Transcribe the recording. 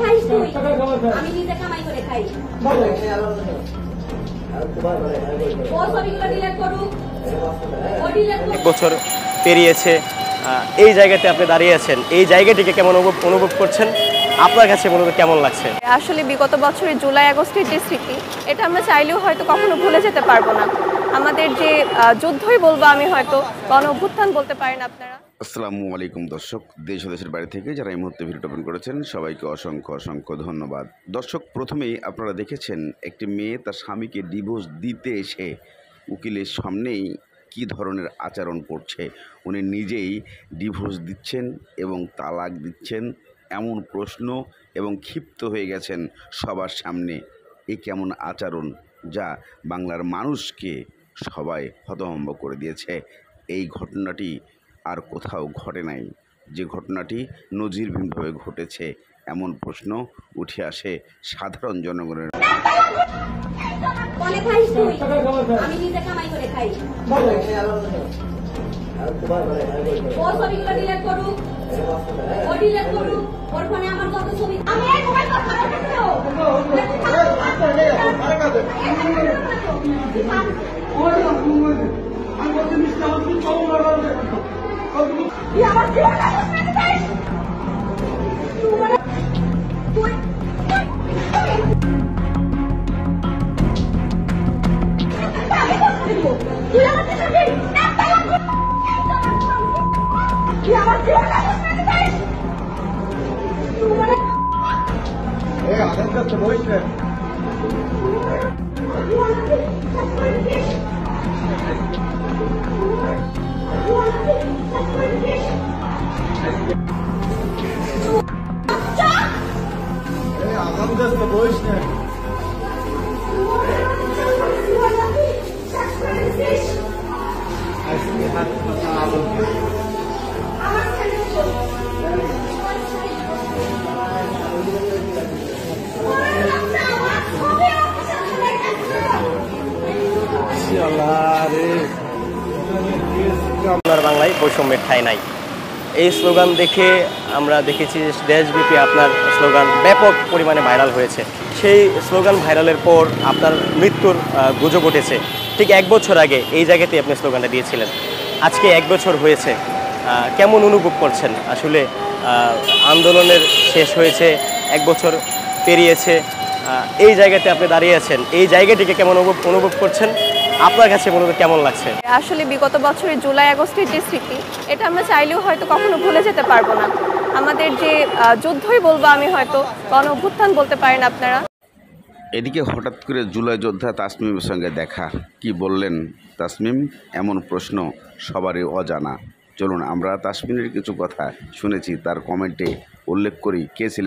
খাইস তুই? আমি নিজে কামাই করে খাই। ও ছবিগুলো ডিলিট করুক। ও ডিলিট করুক। এক বছর পেরিয়েছে, এই জায়গাতে আপনি দাঁড়িয়ে আছেন, এই জায়গাটিকে কেমন অনুভব করছেন? আপনার কাছে মূলত কেমন লাগছে? আসলে বিগত বছরের জুলাই আগস্টের যে স্মৃতি, এটা আমরা চাইলেও হয়তো কখনো ভুলে যেতে পারবো না। আমাদের যে যুদ্ধই বলবো আমি, হয়তো গণ অভ্যুত্থান বলতে পারেন আপনারা। আসসালামু আলাইকুম দর্শক, দেশ ও দেশের বাইরে থেকে যারা এই মুহূর্তে ভিডিওটা ওপেন করেছেন সবাইকে অসংখ্য অসংখ্য ধন্যবাদ। দর্শক, প্রথমেই আপনারা দেখেছেন একটি মেয়ে তার স্বামীকে ডিভোর্স দিতে এসে উকিলের সামনেই কী ধরনের আচরণ করছে। উনি নিজেই ডিভোর্স দিচ্ছেন এবং তালাক দিচ্ছেন এমন প্রশ্ন, এবং ক্ষিপ্ত হয়ে গেছেন সবার সামনে। এই কেমন আচরণ যা বাংলার মানুষকে সবাই হতভম্ব করে দিয়েছে। এই ঘটনাটি আর কোথাও ঘটে নাই, যে ঘটনাটি নজিরবিহীনভাবে ঘটেছে এমন প্রশ্ন উঠে আসে সাধারণ জনগণের। অনেক খাইস তুই? আমি নিজে কামাই করে খাই। ও ছবিগুলো ডিলিট করুক। ও ডিলিট করুক। ওর ফোনে আমার কত ছবি। আমি এই মোবাইল কথা বলতেছি তো। আমার জীবন আপনার বাংলায় বৈষম্যের ঠাঁই নাই, এই স্লোগান দেখে আমরা দেখেছি দেশব্যাপী আপনার স্লোগান ব্যাপক পরিমাণে ভাইরাল হয়েছে। সেই স্লোগান ভাইরালের পর আপনার মৃত্যুর গুজব উঠেছে। ঠিক এক বছর আগে এই জায়গাতে আপনি স্লোগানটা দিয়েছিলেন। আজকে এক বছর হয়েছে, কেমন অনুভব করছেন? আসলে আন্দোলনের শেষ হয়েছে, এক বছর পেরিয়েছে, এই জায়গাতে আপনি দাঁড়িয়ে আছেন, এই জায়গাটিকে কেমন অনুভব করছেন? আপনার কাছে মূলত কেমন লাগছে? আসলে বিগত বছরের জুলাই আগস্টের যে স্মৃতি, এটা আমরা চাইলেও হয়তো কখনো ভুলে যেতে পারবো না। আমাদের যে যুদ্ধই বলবো আমি, হয়তো গণ অভ্যুত্থান বলতে পারেন আপনারা। এদিকে হঠাৎ করে জুলাই যোদ্ধা তাসমিমের সঙ্গে দেখা, কি বললেন তাসমিম? এমন প্রশ্ন সবারই অজানা। চলুন আমরা তাসমিমের কিছু কথা শুনেছি, তার কমেন্টে উল্লেখ করি কে ছিলেন